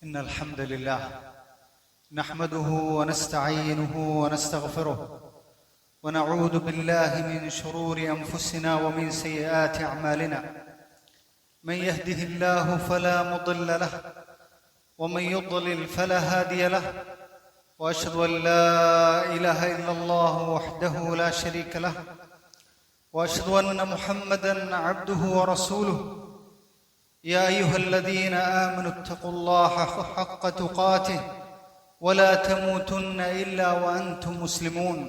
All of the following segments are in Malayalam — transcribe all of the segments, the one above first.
إن الحمد لله نحمده ونستعينه ونستغفره ونعوذ بالله من شرور أنفسنا ومن سيئات أعمالنا. من يهده الله فلا مضل له ومن يضلل فلا هادي له، وأشهد أن لا إله إلا الله وحده لا شريك له، وأشهد أن محمدا عبده ورسوله. يا أيها الذين آمنوا اتقوا الله حق تقاته ولا تموتن إلا وأنتم مسلمون.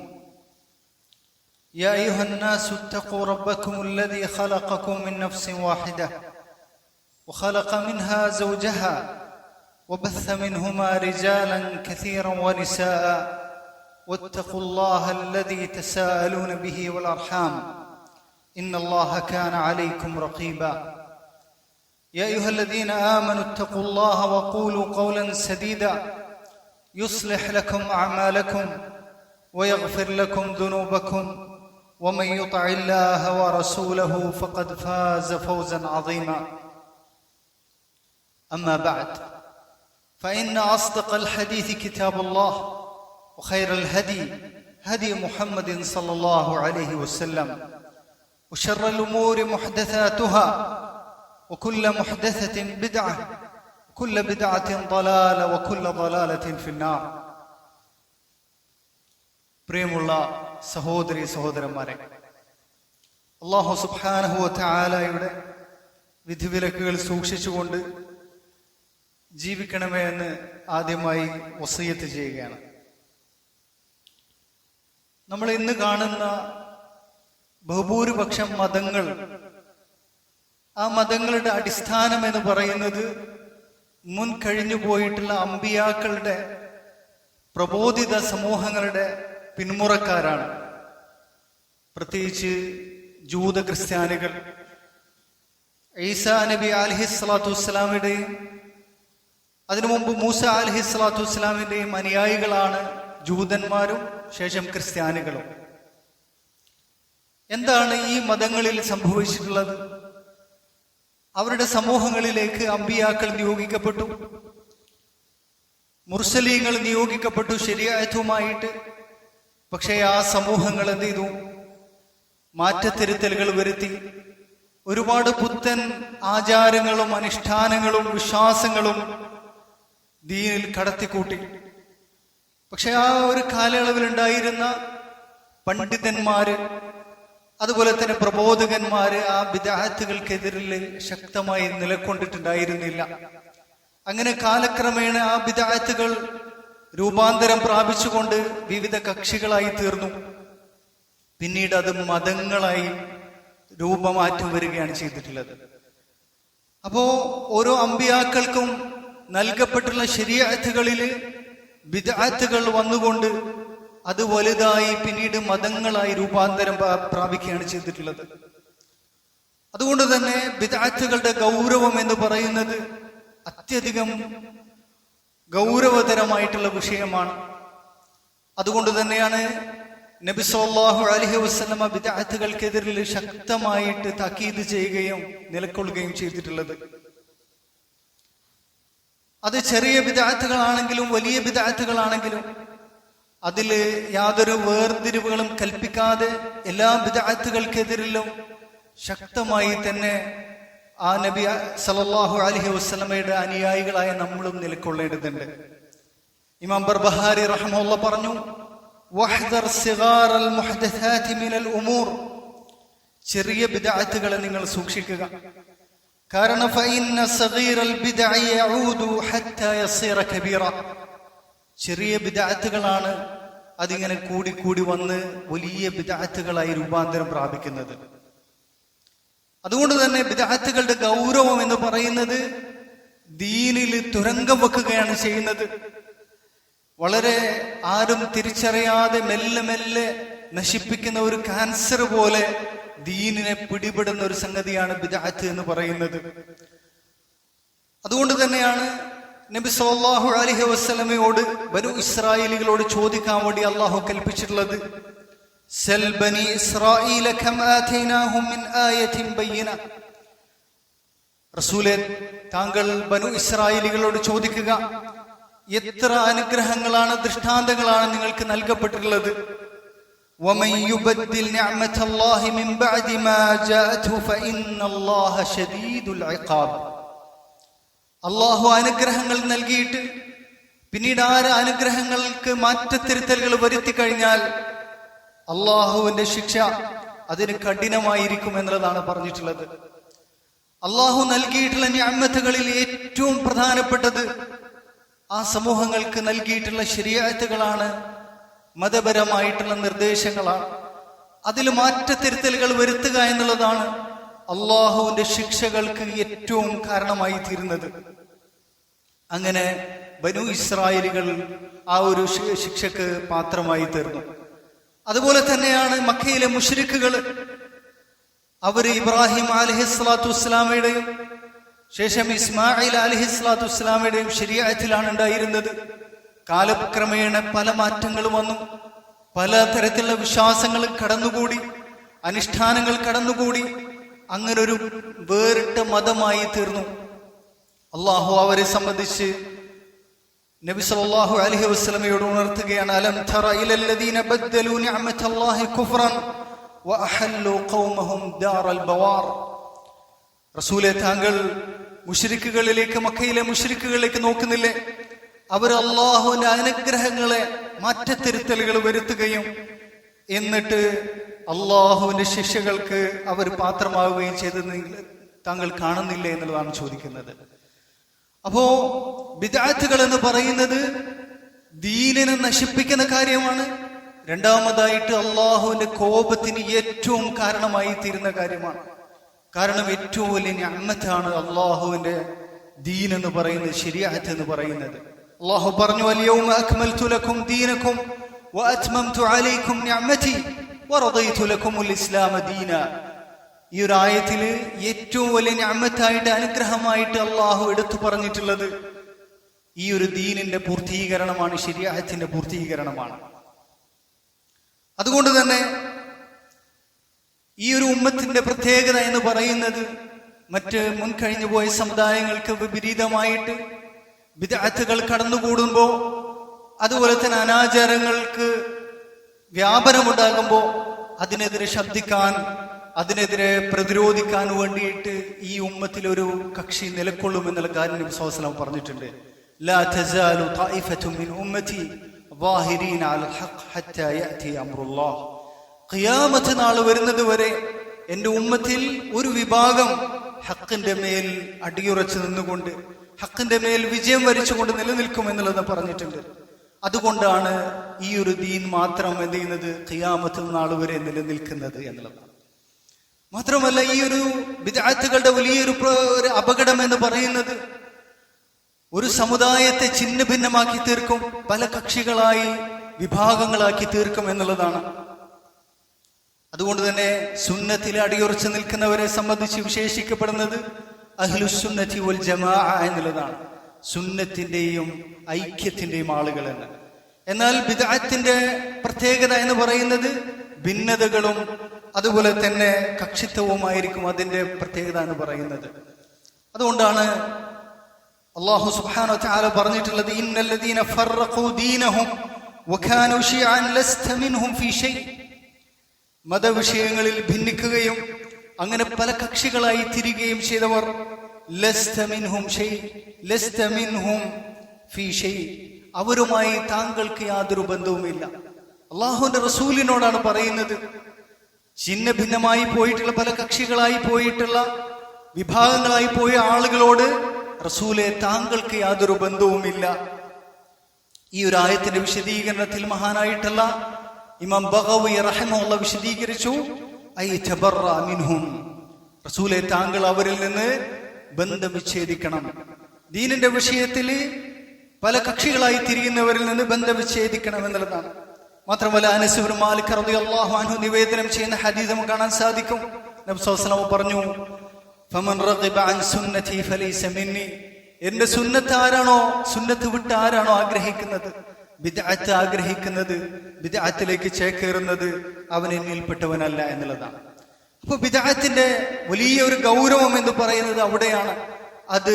يا أيها الناس اتقوا ربكم الذي خلقكم من نفس واحدة وخلق منها زوجها وبث منهما رجالا كثيرا ونساء، واتقوا الله الذي تساءلون به والأرحام إن الله كان عليكم رقيبا. يا أيها الذين آمنوا اتقوا الله وقولوا قولا سديدا يصلح لكم أعمالكم ويغفر لكم ذنوبكم، ومن يطع الله ورسوله فقد فاز فوزا عظيما. أما بعد، فإن أصدق الحديث كتاب الله، وخير الهدي هدي محمد صلى الله عليه وسلم، وشر الأمور محدثاتها، وكل محدثة بدعة، وكل بدعة ضلالة، وكل ضلالة في النار. പ്രിയമുള്ള സഹോദരി സഹോദരന്മാരെ, അല്ലാഹു സുബ്ഹാനഹു വ തആലയുടെ വിധിവിലക്കുകൾ സൂക്ഷിച്ചുകൊണ്ട് ജീവിക്കണമേ എന്ന് ആദ്യമായി വസിയ്യത്ത് ചെയ്യുകയാണ്. നമ്മൾ ഇന്ന് കാണുന്ന ബഹുഭൂരിപക്ഷം മതങ്ങൾ, ആ മതങ്ങളുടെ അടിസ്ഥാനം എന്ന് പറയുന്നത് മുൻ കഴിഞ്ഞു പോയിട്ടുള്ള അമ്പിയാക്കളുടെ പ്രബോധിത സമൂഹങ്ങളുടെ പിന്മുറക്കാരാണ്. പ്രത്യേകിച്ച് ജൂത ക്രിസ്ത്യാനികൾ. ഈസാ നബി അലൈഹിസ്സലാത്തു വസ്സലാമിന്റെയും അതിനു മുമ്പ് മൂസ അലൈഹിസ്സലാത്തു വസ്സലാമിന്റെയും അനുയായികളാണ് ജൂതന്മാരും ശേഷം ക്രിസ്ത്യാനികളും. എന്താണ് ഈ മതങ്ങളിൽ സംഭവിച്ചിട്ടുള്ളത്? അവരുടെ സമൂഹങ്ങളിലേക്ക് അമ്പിയാക്കൾ നിയോഗിക്കപ്പെട്ടു, മുർസലീങ്ങൾ നിയോഗിക്കപ്പെട്ടു ശരീഅത്തുമായിട്ട്. പക്ഷേ ആ സമൂഹങ്ങൾ എന്ത് ചെയ്തു? മാറ്റത്തിരുത്തലുകൾ വരുത്തി. ഒരുപാട് പുത്തൻ ആചാരങ്ങളും അനുഷ്ഠാനങ്ങളും വിശ്വാസങ്ങളും ദീനിൽ കടത്തിക്കൂട്ടി. പക്ഷെ ആ ഒരു കാലയളവിലുണ്ടായിരുന്ന പണ്ഡിതന്മാര്, അതുപോലെ തന്നെ പ്രബോധകന്മാര് ആ ബിദ്അത്തുകൾക്കെതിരിൽ ശക്തമായി നിലകൊണ്ടിട്ടുണ്ടായിരുന്നില്ല. അങ്ങനെ കാലക്രമേണ ആ ബിദ്അത്തുകൾ രൂപാന്തരം പ്രാപിച്ചുകൊണ്ട് വിവിധ കക്ഷികളായി തീർന്നു. പിന്നീട് അത് മതങ്ങളായി രൂപമാറ്റം വരികയാണ് ചെയ്തിട്ടുള്ളത്. അപ്പോ ഓരോ അമ്പിയാക്കൾക്കും നൽകപ്പെട്ടുള്ള ശരീഅത്തുകളിൽ ബിദ്അത്തുകൾ വന്നുകൊണ്ട് അത് വലുതായി പിന്നീട് മതങ്ങളായി രൂപാന്തരം പ്രാപിക്കുകയാണ് ചെയ്തിട്ടുള്ളത്. അതുകൊണ്ട് തന്നെ ബിദ്അത്തുകളുടെ ഗൗരവം എന്ന് പറയുന്നത് അത്യധികം ഗൗരവതരമായിട്ടുള്ള വിഷയമാണ്. അതുകൊണ്ട് തന്നെയാണ് നബി സല്ലല്ലാഹു അലൈഹി വസല്ലമ ബിദ്അത്തുകൾക്കെതിരിൽ ശക്തമായിട്ട് താക്കീത് ചെയ്യുകയും നിലകൊള്ളുകയും ചെയ്തിട്ടുള്ളത്. അത് ചെറിയ ബിദ്അത്തുകളാണെങ്കിലും വലിയ ബിദ്അത്തുകളാണെങ്കിലും അതില് യാതൊരു വേർതിരിവുകളും കൽപ്പിക്കാതെ എല്ലാ ബിദ്അത്തുകൾക്കെതിരിലും ശക്തമായി തന്നെ ആ നബി സല്ലല്ലാഹു അലൈഹി വസല്ലമയുടെ അനുയായികളായ നമ്മളും നിലകൊള്ളേണ്ടതുണ്ട്. ഇമാം ബർബഹാരി റഹ്മഹുല്ലാഹ് പറഞ്ഞു, വഹ്ദർ സിഗാറൽ മുഹ്ദസാതി മിനൽ ഉമൂർ, ചെറിയ ബിദ്അത്തുകളെ നിങ്ങൾ സൂക്ഷിക്കുക. കാരണം ഫഇന്ന സഗീറൽ ബിദ്അ യഊദു ഹത്താ യസീറ കബീറ, ചെറിയ ബിദ്അത്തുകളാണ് അതിങ്ങനെ കൂടി വന്ന് വലിയ ബിദ്അത്തുകളായി രൂപാന്തരം പ്രാപിക്കുന്നത്. അതുകൊണ്ട് തന്നെ ബിദ്അത്തുകളുടെ ഗൗരവം എന്ന് പറയുന്നത് ദീനിൽ തുരങ്കം വെക്കുകയാണ് ചെയ്യുന്നത്. വളരെ ആരും തിരിച്ചറിയാതെ മെല്ലെ മെല്ലെ നശിപ്പിക്കുന്ന ഒരു ക്യാൻസർ പോലെ ദീനിനെ പിടിപെടുന്ന ഒരു സംഗതിയാണ് ബിദ്അത്ത് എന്ന് പറയുന്നത്. അതുകൊണ്ട് തന്നെയാണ് നബി സല്ലല്ലാഹു അലൈഹി വസല്ലമയോട് ബനു ഇസ്രായേലികളോട് ചോദിക്കാൻ വേണ്ടി അല്ലാഹു കൽപ്പിച്ചിട്ടുള്ളത്, സൽ ബനി ഇസ്രായീല കം ആതൈനാഹും മിൻ ആയത്തിൻ ബയ്യിന, റസൂലെ, താങ്കൾ ബനു ഇസ്രായേലികളോട് ചോദിക്കുക, എത്ര അനുഗ്രഹങ്ങളാണ്, ദൃഷ്ടാന്തങ്ങളാണ് നിങ്ങൾക്ക് നൽകപ്പെട്ടിട്ടുള്ളത്. وَمَن يُبَدِّلْ نِعْمَةَ اللَّهِ مِن بَعْدِ مَا جَاءَتْهُ فَإِنَّ اللَّهَ شَدِيدُ الْعِقَابِ. അല്ലാഹു അനുഗ്രഹങ്ങൾ നൽകിയിട്ട് പിന്നീട് ആ അനുഗ്രഹങ്ങൾക്ക് മാറ്റത്തിരുത്തലുകൾ വരുത്തി കഴിഞ്ഞാൽ അള്ളാഹുവിന്റെ ശിക്ഷ അതിന് കഠിനമായിരിക്കും എന്നുള്ളതാണ് പറഞ്ഞിട്ടുള്ളത്. അള്ളാഹു നൽകിയിട്ടുള്ള നിഅമത്തുകളിൽ ഏറ്റവും പ്രധാനപ്പെട്ടത് ആ സമൂഹങ്ങൾക്ക് നൽകിയിട്ടുള്ള ശരീഅത്തുകളാണ്, മതപരമായിട്ടുള്ള നിർദ്ദേശങ്ങളാണ്. അതിൽ മാറ്റത്തിരുത്തലുകൾ വരുത്തുക എന്നുള്ളതാണ് അള്ളാഹുവിന്റെ ശിക്ഷകൾക്ക് ഏറ്റവും കാരണമായി തീരുന്നത്. അങ്ങനെ ബനു ഇസ്രായേലികൾ ആ ഒരു ശിക്ഷക്ക് പാത്രമായി തീർന്നു. അതുപോലെ തന്നെയാണ് മക്കയിലെ മുശ്രിക്കുകൾ. അവർ ഇബ്രാഹിം അലൈഹിസ്സലാത്തു വസ്സലാമയുടെയും ശേഷം ഇസ്മായിൽ അലൈഹിസ്സലാത്തു വസ്സലാമയുടെയും ശരീഅത്തിലാണ് ഉണ്ടായിരുന്നത്. കാലക്രമേണ പല മാറ്റങ്ങളും വന്നു. പല തരത്തിലുള്ള വിശ്വാസങ്ങൾ കടന്നുകൂടി, അനുഷ്ഠാനങ്ങൾ കടന്നുകൂടി. അങ്ങനൊരു വേറിട്ട മതമായി തീർന്നു. അള്ളാഹു അവരെ സംബന്ധിച്ച് നബി സല്ലല്ലാഹു അലൈഹി വസല്ലമയോട് ഉണർത്തുകയാണ്, അലം തറ ഇലല്ലദീന ബദ്ദലു നിഅമതല്ലാഹി കുഫ്റൻ വഅഹല്ലു ഖൗമഹും ദാറൽ ബവാർ. റസൂലേ, താങ്കൾ മുശ്രിക്കുകളിലേക്ക്, മക്കയിലെ മുശ്രിക്കുകളിലേക്ക് നോക്കുന്നില്ലേ? അവർ അള്ളാഹുവിന്റെ അനുഗ്രഹങ്ങളെ മാറ്റത്തിരുത്തലുകൾ വരുത്തുകയും എന്നിട്ട് അള്ളാഹുവിന്റെ ശിക്ഷകൾക്ക് അവർ പാത്രമാവുകയും ചെയ്തെന്ന് താങ്കൾ കാണുന്നില്ലേ എന്നുള്ളതാണ് ചോദിക്കുന്നത്. അപ്പോ ബിദ്അത്തുകൾ എന്ന് പറയുന്നത് ദീനിനെ നശിപ്പിക്കുന്ന കാര്യമാണ്. രണ്ടാമതായിട്ട് അള്ളാഹുവിന്റെ കോപത്തിന് ഏറ്റവും കാരണമായി തീരുന്ന കാര്യമാണ്. കാരണം ഏറ്റവും വലിയ നിഅമത്താണ് അള്ളാഹുവിന്റെ ദീൻ എന്ന് പറയുന്നത്, ശരീഅത്ത് എന്ന് പറയുന്നത്. അള്ളാഹു പറഞ്ഞു, അൽയൗമ അക്മൽതു ലക്കും ദീനക്കും വഅത്മംതു അലൈക്കും നിഅമതി വറദൈതു ലക്കുമുൽ ഇസ്ലാമ ദീന. ഈ ഒരു ആയത്തില് ഏറ്റവും വലിയ നിഅമത്തായിട്ട്, അനുഗ്രഹമായിട്ട് അള്ളാഹു എടുത്തു പറഞ്ഞിട്ടുള്ളത് ഈ ഒരു ദീനിന്റെ പൂർത്തീകരണമാണ്, ശരീഅത്തിന്റെ പൂർത്തീകരണമാണ്. അതുകൊണ്ട് തന്നെ ഈ ഒരു ഉമ്മത്തിന്റെ പ്രത്യേകത എന്ന് പറയുന്നത് മറ്റ് മുൻകഴിഞ്ഞു പോയ സമുദായങ്ങൾക്ക് വിപരീതമായിട്ട് ബിദ്അത്തുകൾ കടന്നുകൂടുമ്പോ, അതുപോലെ തന്നെ അനാചാരങ്ങൾക്ക് വ്യാപനമുണ്ടാകുമ്പോ അതിനെതിരെ ശബ്ദിക്കാൻ, അതിനെതിരെ പ്രതിരോധിക്കാൻ വേണ്ടിയിട്ട് ഈ ഉമ്മത്തിൽ ഒരു കക്ഷി നിലകൊള്ളുമെന്നുള്ള കാര്യം നബി സ്വല്ലല്ലാഹു അലൈഹി വസല്ലം പറഞ്ഞിട്ടുണ്ട്. ലാ തസാലു ത്വായിഫതു മിൻ ഉമ്മതി ളാഹിരീന അലൽ ഹഖ് ഹത്താ യഅതി അംറുല്ലാഹ്. ഖിയാമത്ത് നാൾ വരുന്നത് വരെ എന്റെ ഉമ്മത്തിൽ ഒരു വിഭാഗം ഹഖിന്റെ മേൽ അടിയുറച്ചു നിന്നുകൊണ്ട്, ഹഖിന്റെ മേൽ വിജയം വരിച്ചുകൊണ്ട് നിലനിൽക്കും എന്നുള്ളത് പറഞ്ഞിട്ടുണ്ട്. അതുകൊണ്ടാണ് ഈ ഒരു ദീൻ മാത്രം എന്ത് ചെയ്യുന്നത്, ഖിയാമത്ത് നാൾ വരെ നിലനിൽക്കുന്നത് എന്നുള്ളതാണ്. മാത്രമല്ല, ഈ ഒരു ബിദ്അത്തുകളുടെ വലിയൊരു അപകടം എന്ന് പറയുന്നത് ഒരു സമുദായത്തെ ഛിന്ന ഭിന്നമാക്കി തീർക്കും, പല കക്ഷികളായി, വിഭാഗങ്ങളാക്കി തീർക്കും എന്നുള്ളതാണ്. അതുകൊണ്ട് തന്നെ സുന്നത്തിൽ അടിയുറച്ചു നിൽക്കുന്നവരെ സംബന്ധിച്ച് വിശേഷിക്കപ്പെടുന്നത് അഹ്ലുസുന്നത്തി വൽ ജമാഅ എന്നുള്ളതാണ്, സുന്നത്തിന്റെയും ഐക്യത്തിന്റെയും ആളുകൾ എന്ന്. എന്നാൽ ബിദ്അത്തിന്റെ പ്രത്യേകത എന്ന് പറയുന്നത് ഭിന്നതകളും അതുപോലെ തന്നെ കക്ഷിത്വവുമായിരിക്കും അതിന്റെ പ്രത്യേകത എന്ന് പറയുന്നത്. അതുകൊണ്ടാണ് അല്ലാഹു സുബ്ഹാനഹു വ തആല പറഞ്ഞിട്ടുള്ളത്, ഇന്നല്ലദീന ഫറഖൂ ദീനഹും വകാനൂ ശിഅൻ ലസ്ത മിൻഹും ഫീ ഷൈ. മതവിഷയങ്ങളിൽ ഭിന്നിക്കുകയും അങ്ങനെ പല കക്ഷികളായി തിരികുകയും ചെയ്തവർ, ലസ്ത മിൻഹും ഷൈ, ലസ്ത മിൻഹും ഫീ ഷൈ, അവരുമായി താങ്കൾക്ക് യാതൊരു ബന്ധവുമില്ല. അല്ലാഹുവിന്റെ റസൂലിനോടാണ് പറയുന്നത്. ഛിന്ന ഭിന്നമായി പോയിട്ടുള്ള, പല കക്ഷികളായി പോയിട്ടുള്ള, വിഭാഗങ്ങളായി പോയ ആളുകളോട് റസൂലെ, താങ്കൾക്ക് യാതൊരു ബന്ധവുമില്ല. ഈ ഒരു ആയത്തിന്റെ വിശദീകരണത്തിൽ മഹാനായിട്ടുള്ള ഇമാം ബഗവി റഹിമഹുല്ലാഹ് വിശദീകരിച്ചു, ഐ തബറ മിൻഹും, റസൂലെ താങ്കൾ അവരിൽ നിന്ന് ബന്ധം വിച്ഛേദിക്കണം. ദീനിന്റെ വിഷയത്തിൽ പല കക്ഷികളായി തിരിയുന്നവരിൽ നിന്ന് ബന്ധം വിച്ഛേദിക്കണം എന്നുള്ളതാണ്. മാത്രമല്ല, അനസ് ഇബ്നു മാലിക് റളിയല്ലാഹു അൻഹു നിവേദനം ചെയ്യുന്ന ഹദീസ് നമുക്ക് കാണാൻ സാധിക്കും. നബി സല്ലല്ലാഹു അലൈഹി വസല്ലം പറഞ്ഞു, ഫമൻ റഗിബ അൻ സുന്നതി ഫലൈസ മിന്നി, എന്റെ സുന്നത്ത് ആരാണോ, സുന്നത്ത് വിട്ട് ആരാണോ ആഗ്രഹിക്കുന്നത്, ബിദ്അത്ത് ആഗ്രഹിക്കുന്നത്, ബിദ്അത്തിലേക്ക് ചേക്കേറുന്നത്, അവൻ എന്നിൽപ്പെട്ടവനല്ല എന്നുള്ളതാണ്. അപ്പൊ ബിദ്അത്തിന്റെ വലിയ ഒരു ഗൗരവം എന്ന് പറയുന്നത് അവിടെയാണ്. അത്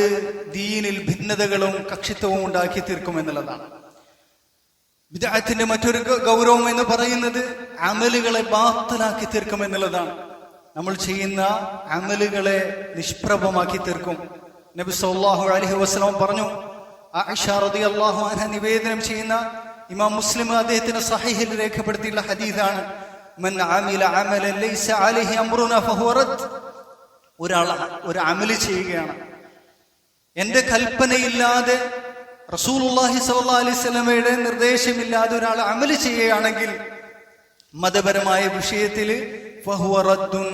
ദീനിൽ ഭിന്നതകളും കക്ഷിത്വവും ഉണ്ടാക്കി തീർക്കുമെന്നുള്ളതാണ്. ബിദ്അത്തിന്റെ മറ്റൊരു ഗൗരവം എന്ന് പറയുന്നത് അമലുകളെ ബാത്തിലാക്കി തീർക്കുമെന്നുള്ളതാണ്. നമ്മൾ ചെയ്യുന്ന അമലുകളെ നിഷ്പ്രഭമാക്കി തീർക്കും. നബി സല്ലല്ലാഹു അലൈഹി വസല്ലം പറഞ്ഞു, ആയിഷ റളിയല്ലാഹു അൻഹ നിവേദനം ചെയ്യുന്ന ഇമാം മുസ്ലിം അദ്ദേഹത്തിന്റെ സഹീഹിൽ രേഖപ്പെടുത്തിയുള്ള ഹദീസാണ്, മൻ അമില അമലൻ ലൈസ അലൈഹി അംറുനാ ഫഹുവ റദ്ദ്. ഒരാൾ ഒരു അമല് ചെയ്യുകയാണ്, എന്റെ കൽപ്പനയില്ലാതെ റസൂലുള്ളാഹി സ്വല്ലല്ലാഹു അലൈഹി വസല്ലമയുടെ നിർദ്ദേശമില്ലാതെ ഒരാൾ അമല് ചെയ്യുകയാണെങ്കിൽ മതപരമായ വിഷയത്തിൽ ഫഹുവ റദ്ദുൻ,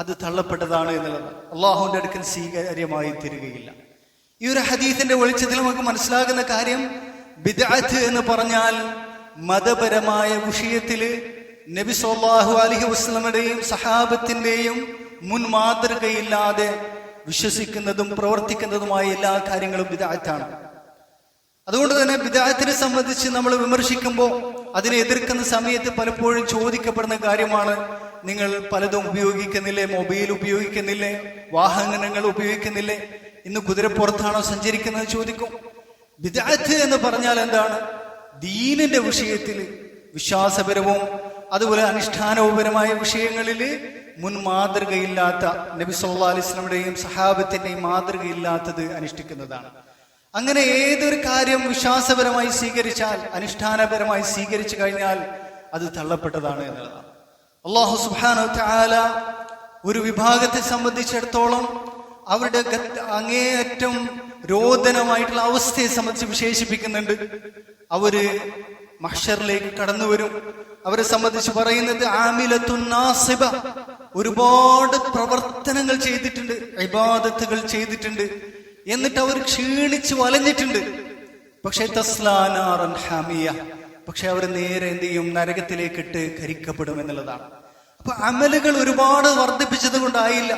അത് തള്ളപ്പെട്ടതാണ് എന്നുള്ളത് അള്ളാഹുവിന്റെ അടുക്കൽ സ്വീകാര്യമായി തീരുകയില്ല. ഈ ഒരു ഹദീസിന്റെ വെളിച്ചത്തിൽ നമുക്ക് മനസ്സിലാകുന്ന കാര്യം, ബിദ്അത്ത് എന്ന് പറഞ്ഞാൽ മതപരമായ വിഷയത്തിൽ നബി സല്ലല്ലാഹു അലൈഹി വസല്ലമയുടെയും സഹാബത്തിന്റെയും മുൻ മാതൃകയില്ലാതെ വിശ്വസിക്കുന്നതും പ്രവർത്തിക്കുന്നതുമായ എല്ലാ കാര്യങ്ങളും ബിദ്അത്താണ്. അതുകൊണ്ട് തന്നെ ബിദ്അത്തിനെ സംബന്ധിച്ച് നമ്മൾ വിമർശിക്കുമ്പോൾ, അതിനെ എതിർക്കുന്ന സമയത്ത് പലപ്പോഴും ചോദിക്കപ്പെടുന്ന കാര്യമാണ്, നിങ്ങൾ പലതും ഉപയോഗിക്കുന്നില്ലേ, മൊബൈൽ ഉപയോഗിക്കുന്നില്ലേ, വാഹനങ്ങൾ ഉപയോഗിക്കുന്നില്ലേ, ഇന്ന് കുതിരപ്പുറത്താണോ സഞ്ചരിക്കുന്നത് ചോദിക്കും. ബിദ്അത്ത് എന്ന് പറഞ്ഞാൽ എന്താണ്? ദീനിന്റെ വിഷയത്തിൽ വിശ്വാസപരവും അതുപോലെ അനുഷ്ഠാനപരമായ വിഷയങ്ങളിൽ മുൻ മാതൃകയില്ലാത്ത, നബി സല്ലല്ലാഹു അലൈഹി വസല്ലമയുടെയും സഹാബത്തിന്റെയും മാതൃകയില്ലാത്തത് അനുഷ്ഠിക്കുന്നതാണ്. അങ്ങനെ ഏതൊരു കാര്യം വിശ്വാസപരമായി സ്വീകരിച്ചാൽ, അനുഷ്ഠാനപരമായി സ്വീകരിച്ചു കഴിഞ്ഞാൽ അത് തള്ളപ്പെട്ടതാണ് എന്നുള്ളതാണ്. അല്ലാഹു സുബ്ഹാനഹു വ തആല ഒരു വിഭാഗത്തെ സംബന്ധിച്ചിടത്തോളം അവരുടെ അങ്ങേയറ്റം രോദനമായിട്ടുള്ള അവസ്ഥയെ സംബന്ധിച്ച് വിശേഷിപ്പിക്കുന്നുണ്ട്. അവര് മഹ്ശറിലേക്ക് കടന്നു വരും. അവരെ സംബന്ധിച്ച് പറയുന്നത് ആമിലത്തുൻ നാസിബ, ഒരുപാട് പ്രവർത്തനങ്ങൾ ചെയ്തിട്ടുണ്ട്, ഇബാദത്തുകൾ ചെയ്തിട്ടുണ്ട്, എന്നിട്ട് അവർ ക്ഷീണിച്ച് വലഞ്ഞിട്ടുണ്ട്. പക്ഷെ തസ്ലാ നാറൻ ഹാമിയ, പക്ഷെ അവർ നേരെ എന്ത് ചെയ്യും? നരകത്തിലേക്കിട്ട് കരിക്കപ്പെടും എന്നുള്ളതാണ്. അപ്പൊ അമലുകൾ ഒരുപാട് വർദ്ധിപ്പിച്ചത് കൊണ്ടായില്ല.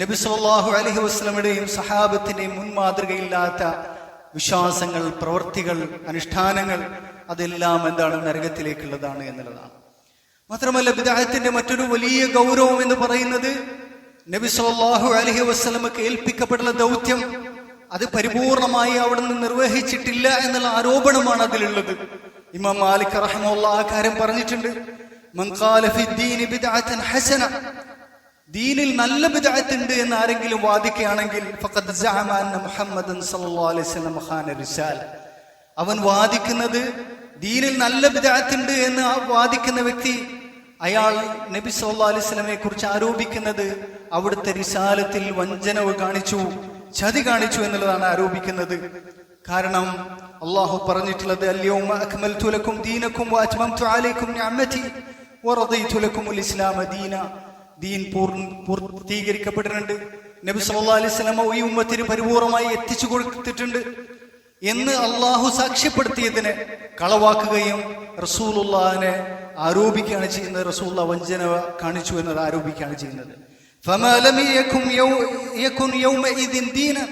നബി സല്ലല്ലാഹു അലൈഹി വസല്ലമയുടെയും സഹാബത്തിന്റെയും മുൻ മാതൃകയില്ലാത്ത വിശ്വാസങ്ങൾ, പ്രവർത്തികൾ, അനുഷ്ഠാനങ്ങൾ അതെല്ലാം എന്താണ്? നരകത്തിലേക്കുള്ളതാണ് എന്നുള്ളതാണ്. മാത്രമല്ല, ബിദ്അത്തിന്റെ മറ്റൊരു വലിയ ഗൗരവം എന്ന് പറയുന്നത്, നബി സല്ലല്ലാഹു അലൈഹി വസല്ലമക്ക് ഏൽപ്പിക്കപ്പെട്ടുള്ള ദൗത്യം അത് പരിപൂർണമായി അവിടുന്ന് നിർവഹിച്ചിട്ടില്ല എന്നുള്ള ആരോപണമാണ് അതിലുള്ളത്. ഇമാം മാലിക് റഹിമഹുല്ലാഹ് ആ കാര്യം പറഞ്ഞിട്ടുണ്ട്. മൻ ഖാല ഫിദ്ദീനി ബിദ്അതൻ ഹസന, ദീനിൽ നല്ല ബിദ്അത്ത് ഉണ്ട് എന്ന് ആരെങ്കിലും വാദിക്കുകയാണെങ്കിൽ ഫഖദ് സഅമ അന്ന മുഹമ്മദൻ സല്ലല്ലാഹു അലൈഹി വസല്ലം ഖാന റിസാല, അവൻ വാദിക്കുന്നത് ദീനിൽ നല്ല ബിദ്അത്ത് ഉണ്ട് എന്ന് വാദിക്കുന്ന വ്യക്തി, അയാൾ നബി സല്ലല്ലാഹു അലൈഹി വസല്ലമയെ കുറിച്ച് ആരോപിക്കുന്നത് അവിടുത്തെ റിസാലത്തിൽ വഞ്ചന കാണിച്ചു, ചതി കാണിച്ചു എന്നുള്ളതാണ് ആരോപിക്കുന്നത്. കാരണം അള്ളാഹു പറഞ്ഞിട്ടുള്ളത്, അൽയൗമ അക്മൽതു ലക്കും ദീനക്കും വഅത്മംതു അലൈക്കും നിഅമതി വറദീതു ലക്കുമുൽ ഇസ്ലാമ ദീന, ദീൻ പൂർത്തീകരിക്കപ്പെട്ടിട്ടുണ്ട്, നബി സല്ലല്ലാഹു അലൈഹി വസല്ലമ ഈ ഉമ്മത്തിന് പരിപൂർണമായി എത്തിച്ചു കൊടുത്തിട്ടുണ്ട് എന്ന് അള്ളാഹു സാക്ഷ്യപ്പെടുത്തിയതിനെ കളവാക്കുകയും റസൂലുള്ളാഹിനെ ആരോപിക്കുകയാണ് ചെയ്യുന്നത്. റസൂലുള്ളാഹി വഞ്ചന കാണിച്ചു എന്നത് ആരോപിക്കുകയാണ് ചെയ്യുന്നത്. فما لم يكن يومئذ دينا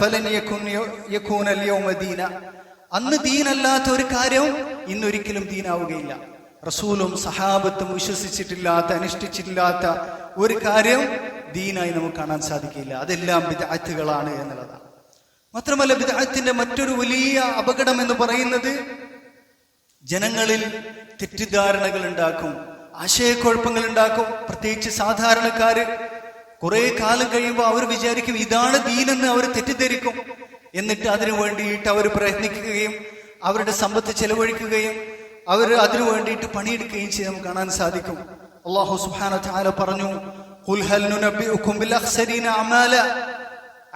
فلن يكون اليوم دينا, അന്ന് ദീനല്ലാത്ത ഒരു കാര്യവും ഇന്നൊരിക്കലും ദീനാവുകയില്ല. റസൂലും സഹാബത്തും വിശ്വസിച്ചിട്ടില്ലാത്ത, അനുഷ്ഠിച്ചിട്ടില്ലാത്ത ഒരു കാര്യം ദീനായി നമുക്ക് കാണാൻ സാധിക്കില്ല. അതെല്ലാം ബിദ്അത്തുകളാണ് എന്നുള്ളതാണ്. മാത്രമല്ല, ബിദ്അത്തിന്റെ മറ്റൊരു വലിയ അപകടം എന്ന് പറയുന്നത് ജനങ്ങളിൽ തെറ്റിദ്ധാരണകൾ ഉണ്ടാക്കും, ആശയക്കുഴപ്പങ്ങൾ ഉണ്ടാക്കും. പ്രത്യേകിച്ച് സാധാരണക്കാര് കുറെ കാലം കഴിയുമ്പോൾ അവർ വിചാരിക്കും ഇതാണ് ദീനെന്ന് അവർ തെറ്റിദ്ധരിക്കും. എന്നിട്ട് അതിനു വേണ്ടിയിട്ട് അവർ പ്രയത്നിക്കുകയും അവരുടെ സമ്പത്ത് ചെലവഴിക്കുകയും അവർ അതിനു വേണ്ടിയിട്ട് പണിയെടുക്കുകയും ചെയ്ത് നമുക്ക് കാണാൻ സാധിക്കും. അല്ലാഹു സുബ്ഹാനഹു വ തആല പറഞ്ഞു, ഖുൽ ഹൽ നുനബ്ബിഉകും ബിൽ അഖ്സരീന അമാല,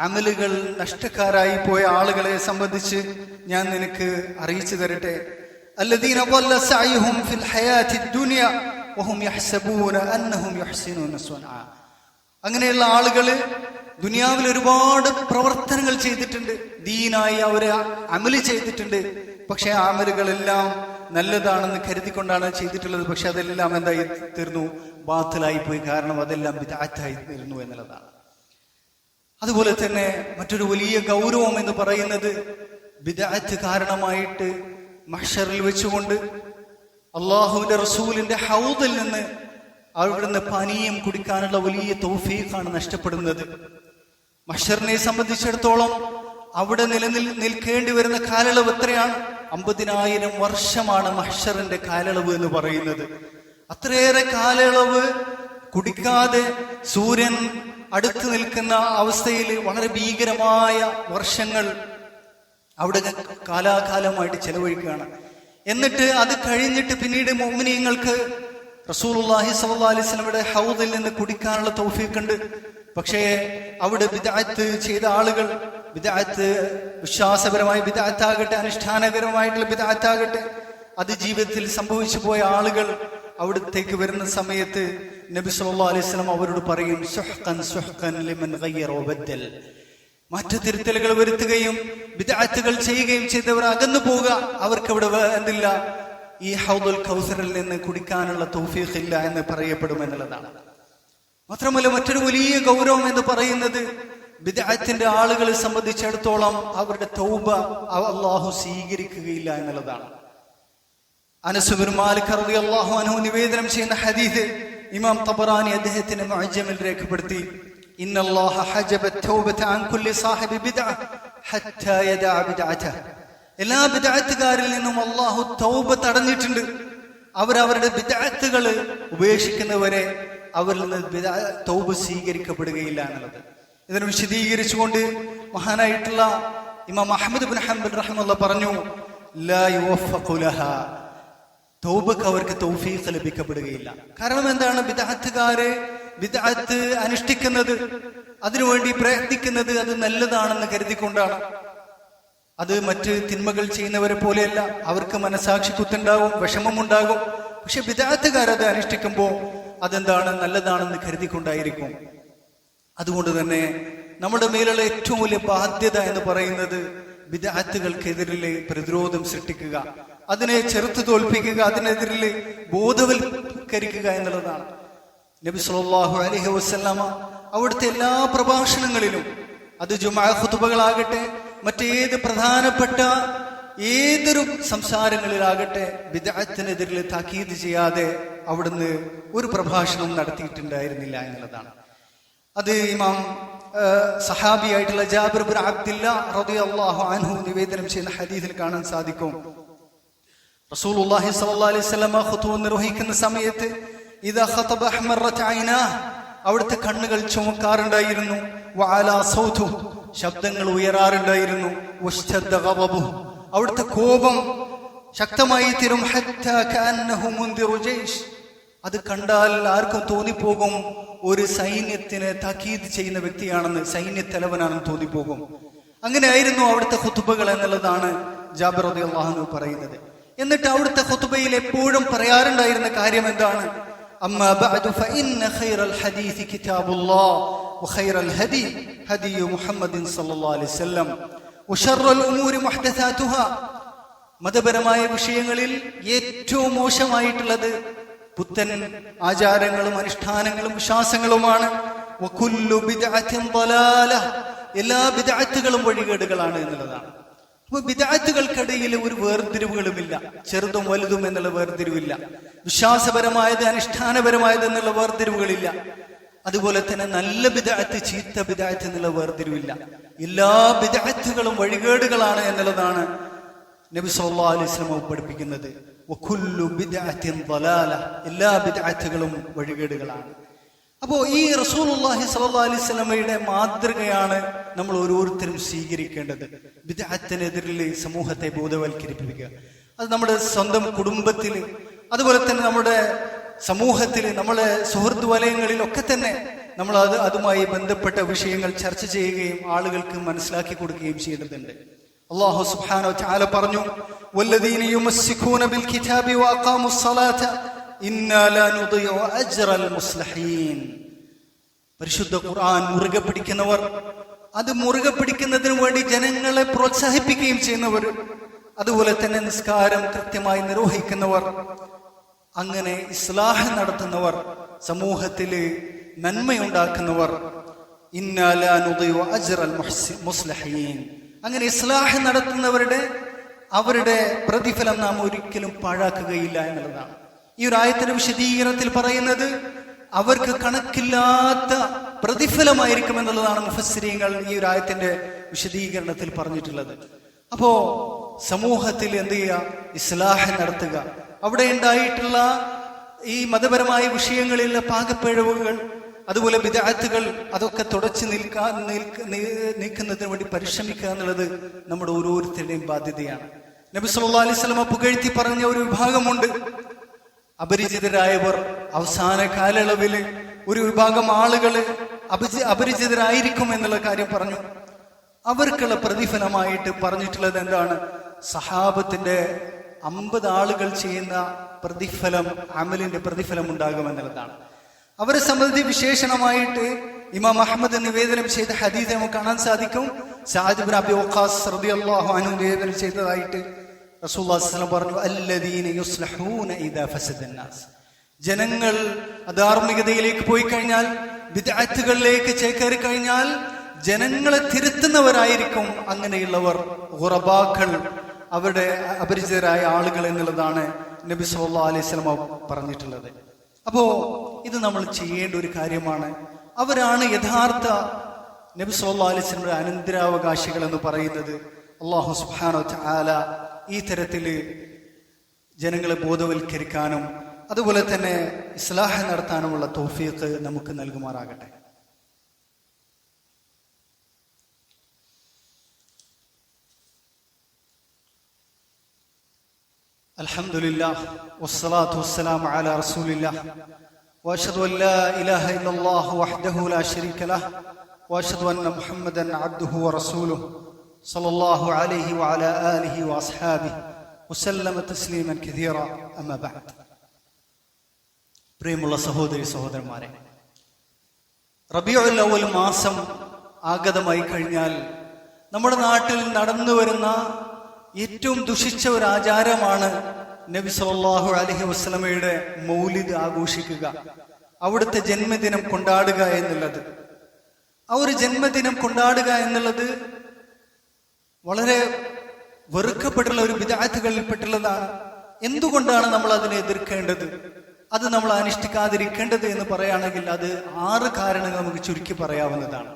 അമലുകൾ നഷ്ടക്കാരായി പോയ ആളുകളെ സംബന്ധിച്ച് ഞാൻ നിനക്ക് അറിയിച്ചു തരട്ടെ. അല്ലദീന ളല്ല സഅയ്ഹും ഫിൽ ഹയാത്തി ദുനിയ വഹും യഹ്സബൂന അന്നഹും യുഹ്സിനൂന സ്വൻആ, അങ്ങനെയുള്ള ആളുകള് ദുനിയാവിൽ ഒരുപാട് പ്രവർത്തനങ്ങൾ ചെയ്തിട്ടുണ്ട്, ദീനായി അവര് അമല് ചെയ്തിട്ടുണ്ട്. പക്ഷെ ആ അമലുകളെല്ലാം നല്ലതാണെന്ന് കരുതിക്കൊണ്ടാണ് ചെയ്തിട്ടുള്ളത്. പക്ഷെ അതെല്ലാം എന്തായി തീർന്നു? ബാത്തിലായി പോയി. കാരണം അതെല്ലാം ബിദ്അത്തായി തീർന്നു എന്നുള്ളതാണ്. അതുപോലെ തന്നെ മറ്റൊരു വലിയ ഗൗരവം എന്ന് പറയുന്നത്, ബിദ്അത്ത് കാരണമായിട്ട് മഹ്ശറിൽ വെച്ചുകൊണ്ട് അള്ളാഹുവിന്റെ റസൂലിന്റെ ഹൗദിൽ നിന്ന് അവിടുന്ന് പാനീയം കുടിക്കാനുള്ള വലിയ തൗഫീഖാണ് നഷ്ടപ്പെടുന്നത്. മഹ്ശറിനെ സംബന്ധിച്ചിടത്തോളം അവിടെ നിൽക്കേണ്ടി വരുന്ന കാലയളവ് എത്രയാണ്? 50,000 വർഷമാണ് മഹ്ശറിന്റെ കാലയളവ് എന്ന് പറയുന്നത്. അത്രയേറെ കാലയളവ് കുടിക്കാതെ സൂര്യൻ അടുത്ത് നിൽക്കുന്ന അവസ്ഥയിൽ വളരെ ഭീകരമായ വർഷങ്ങൾ അവിടെ കാലാകാലമായിട്ട് ചെലവഴിക്കുകയാണ്. എന്നിട്ട് അത് കഴിഞ്ഞിട്ട് പിന്നീട് മുഅ്മിനീങ്ങൾക്ക് റസൂലുള്ളാഹി സ്വല്ലല്ലാഹു അലൈഹി വസല്ലമയുടെ ഹൗദിൽ നിന്ന് കുടിക്കാനുള്ള തൗഫീഖ് ഉണ്ട്. പക്ഷേ അവിടെ ബിദ്അത്ത് ചെയ്ത ആളുകൾ, ബിദ്അത്ത് വിശ്വാസപരമായ ബിദ്അത്താകട്ടെ അനുഷ്ഠാനപരമായിട്ടുള്ള ബിദ്അത്താകട്ടെ, അത് ജീവിതത്തിൽ സംഭവിച്ചു പോയ ആളുകൾ അവിടത്തേക്ക് വരുന്ന സമയത്ത് നബി സല്ലല്ലാഹു അലൈഹി വസല്ലം അവരോട് പറയും, സുഹ്ഖൻ സുഹ്ഖൻ ലിമൻ ഗയ്യറ വബദ്ദൽ. മാറ്റത്തിരുത്തലുകൾ വരുത്തുകയും ബിദ്അത്തുകൾ ചെയ്യുകയും ചെയ്തവർ അകന്നു പോവുക, അവർക്ക് അവിടെ എന്തില്ല, ഈ ഹൗദുൽ കൗസറിൽ നിന്ന് കുടിക്കാനുള്ള തൗഫീഖ് ഇല്ല എന്ന് പറയപ്പെടുമെന്നുള്ളതാണ്. മാത്രമല്ല മറ്റൊരു വലിയ ഗൗരവം എന്ന് പറയുന്നത് ബിദ്അത്തിന്റെ ആളുകളെ സംബന്ധിച്ചിടത്തോളം അവരുടെ തൗബ അല്ലാഹു സ്വീകരിക്കുകയില്ല എന്നുള്ളതാണ്. അനസ് ബിൻ മാലിക് റളിയല്ലാഹു അൻഹു നിവേദനം ചെയ്യുന്ന ഹദീസ് ഇമാം തബറാനി അദ്ദേഹത്തിന്റെ മുഅജ്ജമിൽ രേഖപ്പെടുത്തി, ഇന്നല്ലാഹ ഹജബ തൗബത അൻ കുല്ലി സാഹിബി ബിദ്അ ഹത്താ യദഅ ബിദ്അതഹ. എല്ലാ ബിദ്അത്തുകാരിൽ നിന്നും അല്ലാഹു തൗബ തടഞ്ഞിട്ടുണ്ട്. അവരവരുടെ ബിദ്അത്തുകൾ ഉപേക്ഷിക്കുന്നവരെ അവരിൽ നിന്ന് തൗബ സ്വീകരിക്കപ്പെടുകയില്ല എന്നുള്ളത്. ഇതിനെ വിശദീകരിച്ചുകൊണ്ട് മഹാനായിട്ടുള്ള ഇമാം അഹ്മദ് ബിൻ ഹംബൽ റഹിമഹുല്ലാഹ് പറഞ്ഞു, ലാ യുവഫഖു ലഹാ, തൗബക്ക് അവർക്ക് തൗഫീഖ് ലഭിക്കപ്പെടുകയില്ല. കാരണം എന്താണ്? ബിദ്അത്തുകാരെ ബിദ്അത്ത് അനുഷ്ഠിക്കുന്നത്, അതിനുവേണ്ടി പ്രയത്നിക്കുന്നത് അത് നല്ലതാണെന്ന് കരുതിക്കൊണ്ടാണ്. അത് മറ്റ് തിന്മകൾ ചെയ്യുന്നവരെ പോലെയല്ല. അവർക്ക് മനസാക്ഷി കുത്തുണ്ടാകും, വിഷമമുണ്ടാകും. പക്ഷെ ബിദ്അത്തുകാരത് അനുഷ്ഠിക്കുമ്പോൾ അതെന്താണ്? നല്ലതാണെന്ന് കരുതിക്കൊണ്ടായിരിക്കും. അതുകൊണ്ട് തന്നെ നമ്മുടെ മേലുള്ള ഏറ്റവും വലിയ ബാധ്യത എന്ന് പറയുന്നത് ബിദ്അത്തുകൾക്കെതിരെ പ്രതിരോധം സൃഷ്ടിക്കുക, അതിനെ ചെറുത്തു തോൽപ്പിക്കുക, അതിനെതിരെ ബോധവൽക്കരിക്കുക എന്നുള്ളതാണ്. നബി സല്ലല്ലാഹു അലൈഹി വസല്ലമ അവിടുത്തെ എല്ലാ പ്രഭാഷണങ്ങളിലും, അത് ജുമുഅ ഖുതുബകളാകട്ടെ മറ്റേത് പ്രധാനപ്പെട്ട ഏതൊരു സംസാരങ്ങളിലാകട്ടെ, ബിദ്അത്തിനെതിരെ താക്കീത് ചെയ്യാതെ അവിടുന്ന് ഒരു പ്രഭാഷണം നടത്തിയിട്ടുണ്ടായിരുന്നില്ല എന്നുള്ളതാണ്. അത് ഇമാം സഹാബിയായിട്ടുള്ള ജാബിർ ബിൻ അബ്ദുല്ലാഹ് റളിയല്ലാഹു അൻഹു നിവേദനം ചെയ്യുന്ന ഹദീസിൽ കാണാൻ സാധിക്കും. റസൂലുള്ളാഹി സ്വല്ലല്ലാഹു അലൈഹി വസല്ലം ഖുതുബ നിർവഹിക്കുന്ന സമയത്ത് ഇദാ ഖതബ അഹ്മറത് ഐനാഹ്, അവിടുത്തെ കണ്ണുകൾ ചുമക്കാറുണ്ടായിരുന്നു. വഅലാ സൗതു, ശബ്ദങ്ങൾ ഉയരാറുണ്ടായിരുന്നു. വസ്തദ്ദ ഗളബു, അവിടുത്തെ കോപം ശക്തമായി തീരും. ഹത്താ കഅന്നഹു മുൻദിറു ജയ്ഷ്, അത് കണ്ടാൽ ആർക്കും തോന്നിപ്പോകും ഒരു സൈന്യത്തിന് താക്കീത് ചെയ്യുന്ന വ്യക്തിയാണെന്ന്, സൈന്യത്തലവനാണെന്ന് തോന്നിപ്പോകും. അങ്ങനെയായിരുന്നു അവിടുത്തെ ഖുതുബകൾ എന്നുള്ളതാണ് ജാബിർ റളിയല്ലാഹു അൻഹു പറയുന്നത്. എന്നിട്ട് അവിടുത്തെ ഖുതുബയിൽ എപ്പോഴും പറയാറുണ്ടായിരുന്ന കാര്യം എന്താണ്? അമ്മാ ബഅദു ഫഇന്ന ഖൈറൽ ഹദീസ് കിതാബുല്ലാഹ് വഖൈറൽ ഹദി ഹദി മുഹമ്മദിൻ സല്ലല്ലാഹു അലൈഹി വസല്ലം വശർറൽ ഉമൂരി മുഹ്ദസാതുഹാ, മതപരമായ വിഷയങ്ങളിൽ ഏറ്റവും മോശമായിട്ടുള്ളത് പുത്തൻ ആചാരങ്ങളും അനുഷ്ഠാനങ്ങളും വിശ്വാസങ്ങളുമാണ്. വകുല്ലു ബിദ്അത്തിൻ ളലാല, എല്ലാ ബിദ്അത്തുകളും വഴികേടുകളാണ് എന്നുള്ളതാണ്. അപ്പൊ ബിദ്അത്തുകൾക്കിടയിൽ ഒരു വേർതിരിവുകളുമില്ല, ചെറുതും വലുതും എന്നുള്ള വേർതിരിവില്ല. വിശ്വാസപരമായത് അനുഷ്ഠാനപരമായത് എന്നുള്ള വേർതിരിവുകളില്ല. അതുപോലെ തന്നെ നല്ല ബിദ്അത്ത് ചീത്ത ബിദ്അത്ത് എന്നുള്ള വേർതിരിവില്ല. എല്ലാ ബിദ്അത്തുകളും വഴികേടുകളാണ് എന്നുള്ളതാണ് നബി സല്ലല്ലാഹു അലൈഹി വസല്ലം പഠിപ്പിക്കുന്നത്. വകുല്ലു ബിദ്അത്തിൻ ളലാല, എല്ലാ ബിദ്അത്തുകളും വഴികേടുകളാണ്. അപ്പോൾ ഈ റസൂലുള്ളാഹി സ്വല്ലല്ലാഹു അലൈഹി വസല്ലമയുടെ മാതൃകയാണ് നമ്മൾ ഓരോരുത്തരും സ്വീകരിക്കേണ്ടത്. ബിദ്അത്തിനെതിരെ സമൂഹത്തെ ബോധവൽക്കരിപ്പിക്കുക. അത് നമ്മുടെ സ്വന്തം കുടുംബത്തിൽ, അതുപോലെ തന്നെ നമ്മുടെ സമൂഹത്തിൽ, നമ്മളെ സുഹൃത്ത് വലയങ്ങളിലൊക്കെ തന്നെ നമ്മൾ അതുമായി ബന്ധപ്പെട്ട വിഷയങ്ങൾ ചർച്ച ചെയ്യുകയും ആളുകൾക്ക് മനസ്സിലാക്കി കൊടുക്കുകയും ചെയ്യേണ്ടതുണ്ട്. അല്ലാഹു സുബ്ഹാനഹു വ തആല പറഞ്ഞു, വല്ലദീന യുമസ്സികൂന ബിൽ കിതാബി വഅഖാമുസ് സ്വലാത ഇന്നാ ലാ നുദിഉ അജ്റൽ മുസ്ലിഹീൻ. പരിശുദ്ധ ഖുർആൻ മുറുകെ പിടിക്കുന്നവർ, അത് മുറുകെ പിടിക്കുന്നതിന് വേണ്ടി ജനങ്ങളെ പ്രോത്സാഹിപ്പിക്കുകയും ചെയ്യുന്നവർ, അതുപോലെ തന്നെ നിസ്കാരം കൃത്യമായി നിർവഹിക്കുന്നവർ, അങ്ങനെ ഇസ്ലാഹ് നടത്തുന്നവർ, സമൂഹത്തില് നന്മയുണ്ടാക്കുന്നവർ, ഇന്നാ ലാ നുദിഉ അജ്റൽ മുസ്ലിഹീൻ, അങ്ങനെ ഇസ്ലാഹ് നടത്തുന്നവരുടെ അവരുടെ പ്രതിഫലം നാം ഒരിക്കലും പാഴാക്കുകയില്ല എന്നുള്ളതാണ്. ഈ ഒരു ആയത്തിന്റെ വിശദീകരണത്തിൽ പറയുന്നത് അവർക്ക് കണക്കില്ലാത്ത പ്രതിഫലമായിരിക്കും എന്നുള്ളതാണ് മുഫസ്സിരീങ്ങൾ ഈ ഒരു ആയത്തിന്റെ വിശദീകരണത്തിൽ പറഞ്ഞിട്ടുള്ളത്. അപ്പോ സമൂഹത്തിൽ എന്ത് ചെയ്യുക? ഇസ്ലാഹ് നടത്തുക. അവിടെ ഉണ്ടായിട്ടുള്ള ഈ മതപരമായ വിഷയങ്ങളിലെ പാകപ്പിഴവുകൾ, അതുപോലെ ബിദ്അത്തുകൾ, അതൊക്കെ തുടച്ചു നീക്കുന്നതിന് വേണ്ടി പരിശ്രമിക്കുക എന്നുള്ളത് നമ്മുടെ ഓരോരുത്തരുടെയും ബാധ്യതയാണ്. നബി സല്ലല്ലാഹു അലൈഹി വസല്ലം പുകഴ്ത്തി പറഞ്ഞ ഒരു വിഭാഗമുണ്ട്, അപരിചിതരായവർ. അവസാന കാലയളവിൽ ഒരു വിഭാഗം ആളുകൾ അപരിചിതരായിരിക്കും എന്നുള്ള കാര്യം പറഞ്ഞു. അവർക്കുള്ള പ്രതിഫലമായിട്ട് പറഞ്ഞിട്ടുള്ളത് എന്താണ്? സഹാബത്തിന്റെ 50 ആളുകൾ ചെയ്യുന്ന പ്രതിഫലം, അമലിന്റെ പ്രതിഫലം ഉണ്ടാകുമെന്നുള്ളതാണ്. അവരെ സംബന്ധിച്ച് വിശേഷണമായിട്ട് ഇമാം അഹ്മദ് നിവേദനം ചെയ്ത ഹദീസ് നമുക്ക് കാണാൻ സാധിക്കും. സഅദ് ഇബ്നു അബി വഖാസ് റളിയല്ലാഹു അൻഹു നിവേദനം ചെയ്തതായിട്ട് റസൂലുള്ളാഹി സ്വല്ലല്ലാഹു അലൈഹി വസല്ലം പറഞ്ഞു, അല്ലദീന യുസ്ലഹൂന ഇദാ ഫസദന്നാസ്. ജനങ്ങൾ അധാർമികതയിലേക്ക് പോയി കഴിഞ്ഞാൽ, ബിദ്അത്തുകളിലേക്ക് ചേക്കേറി കഴിഞ്ഞാൽ ജനങ്ങളെ തിരുത്തുന്നവരായിരിക്കും അങ്ങനെയുള്ളവർ, ഖുറബാക്കൾ, അവരുടെ അപരിചിതരായ ആളുകൾ എന്നുള്ളതാണ് നബി സല്ലല്ലാഹു അലൈഹി വസല്ലം പറഞ്ഞിട്ടുള്ളത്. അപ്പോ ഇത് നമ്മൾ ചെയ്യേണ്ട ഒരു കാര്യമാണ്. അവരാണ് യഥാർത്ഥ നബി സല്ലല്ലാഹു അലൈഹി വസല്ലമയുടെ അനന്തരാവകാശികൾ എന്ന് പറയുന്നത്. അല്ലാഹു സുബ്ഹാനഹു വ തആല ഈ തരത്തില് ജനങ്ങളെ ബോധവൽക്കരിക്കാനും അതുപോലെ തന്നെ ഇസ്ലാഹ് നടത്താനുമുള്ള തൗഫീഖ് നമുക്ക് നൽകുമാറാകട്ടെ. അൽഹംദുലില്ലാഹ് വസ്സലാത്തു വസ്സലാമു അലാ റസൂലില്ലാഹ് വഅശ്ഹദു അൻ ലാ ഇലാഹ ഇല്ലല്ലാഹു വഹ്ദഹു ലാ ശരീക ലഹ് വഅശ്ഹദു അന്ന മുഹമ്മദൻ അബ്ദുഹു വറസൂലുഹു സല്ലല്ലാഹു അലൈഹി വഅലാ ആലിഹി വഅസ്ഹാബിഹി വസല്ലമ തസ്ലീമൻ കസീറ. അമ്മാ ബഅദ്. പ്രിയമുള്ള സഹോദരി സഹോദരന്മാരെ, റബീഉൽ അവ്വൽ മാസം ആഗതമായി കഴിഞ്ഞാൽ നമ്മുടെ നാട്ടിൽ നടന്നു വരുന്ന ഏറ്റവും ദുഷിച്ച ഒരു ആചാരമാണ് നബി സല്ലല്ലാഹു അലൈഹി വസല്ലമയുടെ മൗലിദ് ആഘോഷിക്കുക, അവിടുത്തെ ജന്മദിനം കൊണ്ടാടുക എന്നുള്ളത്. ആ ഒരു ജന്മദിനം കൊണ്ടാടുക എന്നുള്ളത് വളരെ വെറുക്കപ്പെട്ടുള്ള ഒരു ബിദ്അത്തുകളിൽപ്പെട്ടുള്ളതാണ്. എന്തുകൊണ്ടാണ് നമ്മൾ അതിനെ എതിർക്കേണ്ടത്, അത് നമ്മൾ അനുഷ്ഠിക്കാതിരിക്കേണ്ടത് എന്ന് പറയുകയാണെങ്കിൽ അത് 6 കാരണങ്ങൾ നമുക്ക് ചുരുക്കി പറയാവുന്നതാണ്.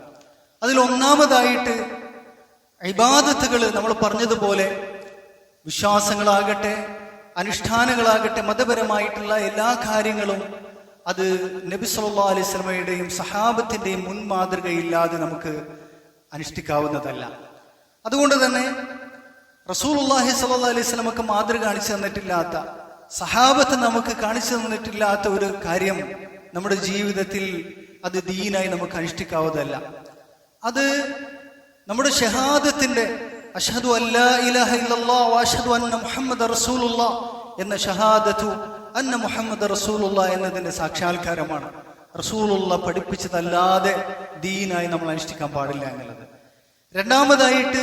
അതിൽ ഒന്നാമതായിട്ട് ഇബാദത്തുകൾ, നമ്മൾ പറഞ്ഞതുപോലെ വിശ്വാസങ്ങളാകട്ടെ അനുഷ്ഠാനങ്ങളാകട്ടെ മതപരമായിട്ടുള്ള എല്ലാ കാര്യങ്ങളും അത് നബി സല്ലല്ലാഹു അലൈഹി വസല്ലമയുടെയും സഹാബത്തിന്റെയും മുൻമാതൃകയില്ലാതെ നമുക്ക് അനുഷ്ഠിക്കാവുന്നതല്ല. അതുകൊണ്ട് തന്നെ റസൂലുള്ളാഹി സ്വല്ലല്ലാഹു അലൈഹി വസല്ലമക്ക് മാതൃക കാണിച്ചു തന്നിട്ടില്ലാത്ത, സഹാബത്ത് നമുക്ക് കാണിച്ചു തന്നിട്ടില്ലാത്ത ഒരു കാര്യം നമ്മുടെ ജീവിതത്തിൽ അത് ദീനായി നമുക്ക് അനുഷ്ഠിക്കാവുന്നതല്ല. അത് നമ്മുടെ ഷഹാദത്തിന്റെ അഷ്ഹദു അല്ലാ ഇലാഹ ഇല്ലല്ലാഹ് വഅഷ്ഹദു അന്ന മുഹമ്മദ റസൂലുള്ളാഹ് എന്ന ഷഹാദത്തു അന്ന മുഹമ്മദ റസൂലുള്ളാഹ് എന്നതിന്റെ സാക്ഷാത്കാരമാണ്. റസൂലുള്ളാഹ് പഠിപ്പിച്ചതല്ലാതെ ദീനായി നമ്മൾ അനുഷ്ഠിക്കാൻ പാടില്ല എന്നുള്ളത്. രണ്ടാമതായിട്ട്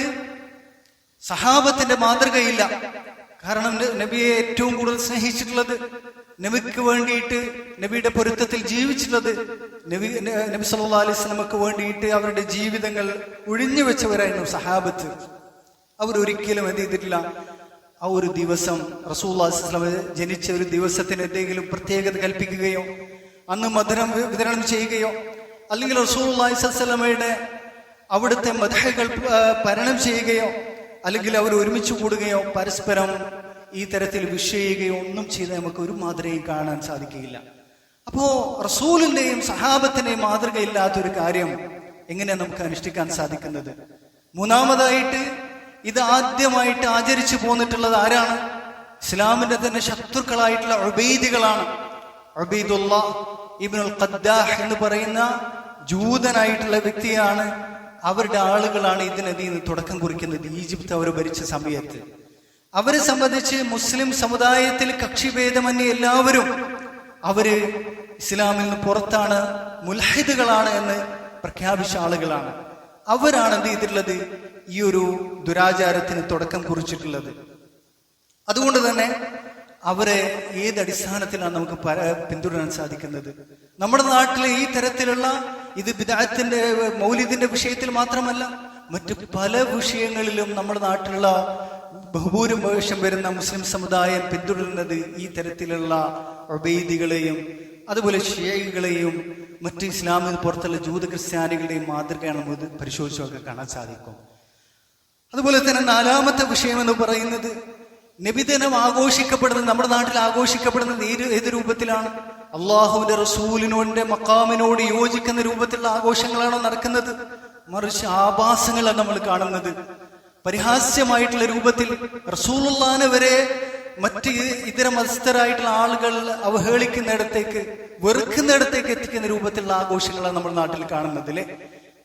സഹാബത്തിന്റെ മാതൃകയില്ല. കാരണം നബിയെ ഏറ്റവും കൂടുതൽ സ്നേഹിച്ചിട്ടുള്ളത്, നബിക്ക് വേണ്ടിയിട്ട് നബിയുടെ പൊരുത്തത്തിൽ ജീവിച്ചിട്ടുള്ളത്, നബി സല്ലല്ലാഹു അലൈഹി വസല്ലമക്ക് വേണ്ടിയിട്ട് അവരുടെ ജീവിതങ്ങൾ ഒഴിഞ്ഞു വെച്ചവരായിരുന്നു സഹാബത്ത്. അവരൊരിക്കലും എന്ത് ചെയ്തിട്ടില്ല, ആ ഒരു ദിവസം റസൂലുള്ളാഹി സ്വല്ലല്ലാഹു അലൈഹി വസല്ലം ജനിച്ച ഒരു ദിവസത്തിന് എന്തെങ്കിലും പ്രത്യേകത കൽപ്പിക്കുകയോ അന്ന് മധുരം വിതരണം ചെയ്യുകയോ അല്ലെങ്കിൽ റസൂലുള്ളാഹി സ്വല്ലല്ലാഹു അലൈഹി വസല്ലമയുടെ അവിടുത്തെ മദ്ഹുകൾ പാരായണം ചെയ്യുകയോ അല്ലെങ്കിൽ അവർ ഒരുമിച്ച് കൂടുകയോ പരസ്പരം ഈ തരത്തിൽ വിഷ് ചെയ്യുകയോ ഒന്നും ചെയ്ത് നമുക്ക് ഒരു മാതൃകയും കാണാൻ സാധിക്കുകയില്ല. അപ്പോ റസൂലിന്റെയും സഹാബത്തിന്റെയും മാതൃകയില്ലാത്തൊരു കാര്യം എങ്ങനെയാണ് നമുക്ക് അനുഷ്ഠിക്കാൻ സാധിക്കുന്നത്? മൂന്നാമതായിട്ട് ഇത് ആദ്യമായിട്ട് ആചരിച്ചു പോന്നിട്ടുള്ളത് ആരാണ്? ഇസ്ലാമിന്റെ തന്നെ ശത്രുക്കളായിട്ടുള്ള ഉബൈദികളാണ്. ഉബൈദുല്ലാഹ് ഇബ്നുൽ ഖദ്ദാഹ് എന്ന് പറയുന്ന ജൂതനായിട്ടുള്ള വ്യക്തിയാണ്. അവരുടെ ആളുകളാണ് ഇതിന് തുടക്കം കുറിക്കുന്നത്. ഈജിപ്ത് അവർ ഭരിച്ച സമയത്ത് അവരെ സംബന്ധിച്ച് മുസ്ലിം സമുദായത്തിൽ കക്ഷിഭേദമന്യേ എല്ലാവരും അവര് ഇസ്ലാമിൽ നിന്ന് പുറത്താണ്, മുൽഹിദുകളാണ് എന്ന് പ്രഖ്യാപിച്ച ആളുകളാണ്. അവരാണ് എന്ത് ചെയ്തിട്ടുള്ളത്, ഈ ഒരു ദുരാചാരത്തിന് തുടക്കം കുറിച്ചിട്ടുള്ളത്. അതുകൊണ്ട് തന്നെ അവരെ ഏതടിസ്ഥാനത്തിലാണ് നമുക്ക് പിന്തുടരാൻ സാധിക്കുന്നത്? നമ്മുടെ നാട്ടിലെ ഈ തരത്തിലുള്ള ഇത് ബിദ്അത്തിന്റെ മൗലിദിന്റെ വിഷയത്തിൽ മാത്രമല്ല, മറ്റു പല വിഷയങ്ങളിലും നമ്മുടെ നാട്ടിലുള്ള ബഹുഭൂരിപക്ഷം വരുന്ന മുസ്ലിം സമുദായം പിന്തുടരുന്നത് ഈ തരത്തിലുള്ള ഉബൈദികളെയും അതുപോലെ ഷിയകളെയും മറ്റ് ഇസ്ലാമിന് പുറത്തുള്ള ജൂത ക്രിസ്ത്യാനികളുടെയും മാതൃകയാണ് നമുക്ക് പരിശോധിച്ചൊക്കെ കാണാൻ സാധിക്കും. അതുപോലെ തന്നെ നാലാമത്തെ വിഷയം എന്ന് പറയുന്നത് നബിദിനം ആഘോഷിക്കപ്പെടുന്നത്, നമ്മുടെ നാട്ടിൽ ആഘോഷിക്കപ്പെടുന്നത് ഏത് രൂപത്തിലാണ്? അള്ളാഹുവിന്റെ റസൂലിനോട് മക്കാമിനോട് യോജിക്കുന്ന രൂപത്തിലുള്ള ആഘോഷങ്ങളാണോ നടക്കുന്നത്? മറിച്ച് ആഭാസങ്ങളാണ് നമ്മൾ കാണുന്നത്. പരിഹാസ്യമായിട്ടുള്ള രൂപത്തിൽ റസൂലുള്ളാഹിനെ വരെ മറ്റ് ഇതര മതസ്ഥരായിട്ടുള്ള ആളുകൾ അവഹേളിക്കുന്നിടത്തേക്ക്, വെറുക്കുന്നിടത്തേക്ക് എത്തിക്കുന്ന രൂപത്തിലുള്ള ആഘോഷങ്ങളാണ് നമ്മുടെ നാട്ടിൽ കാണുന്നത് അല്ലെ.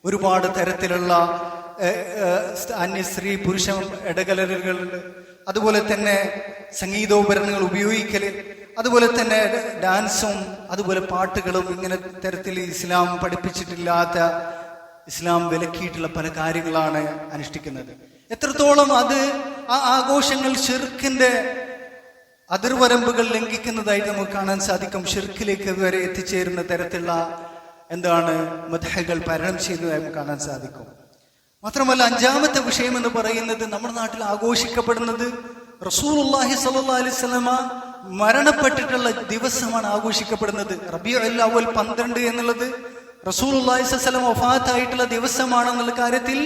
ഒരുപാട് തരത്തിലുള്ള അന്യ സ്ത്രീ പുരുഷ ഇടകലരുകൾ, അതുപോലെ തന്നെ സംഗീതോപകരണങ്ങൾ ഉപയോഗിക്കല്, അതുപോലെ തന്നെ ഡാൻസും അതുപോലെ പാട്ടുകളും, ഇങ്ങനെ തരത്തിൽ ഇസ്ലാം പഠിപ്പിച്ചിട്ടില്ലാത്ത, ഇസ്ലാം വിലക്കിയിട്ടുള്ള പല കാര്യങ്ങളാണ് അനുഷ്ഠിക്കുന്നത്. എത്രത്തോളം അത് ആ ആഘോഷങ്ങൾ ഷിർക്കിന്റെ അതിർവരമ്പുകൾ ലംഘിക്കുന്നതായിട്ട് നമുക്ക് കാണാൻ സാധിക്കും. ഷിർക്കിലേക്ക് വരെ എത്തിച്ചേരുന്ന തരത്തിലുള്ള മദ്ഹകൾ പാരായണം ചെയ്യുന്നതായി നമുക്ക് കാണാൻ സാധിക്കും. മാത്രമല്ല, അഞ്ചാമത്തെ വിഷയം എന്ന് പറയുന്നത് നമ്മുടെ നാട്ടിൽ ആഘോഷിക്കപ്പെടുന്നത് റസൂലുള്ളാഹി സ്വല്ലല്ലാഹു അലൈഹി വസല്ലമ മരണപ്പെട്ടിട്ടുള്ള ദിവസമാണ് ആഘോഷിക്കപ്പെടുന്നത്. റബീഉൽ അവ്വൽ 12 എന്നുള്ളത് റസൂലുള്ളാഹി സ്വല്ലല്ലാഹു അലൈഹി വസല്ലം വഫാത്തായിട്ടുള്ള ദിവസമാണെന്നുള്ള കാര്യത്തിൽ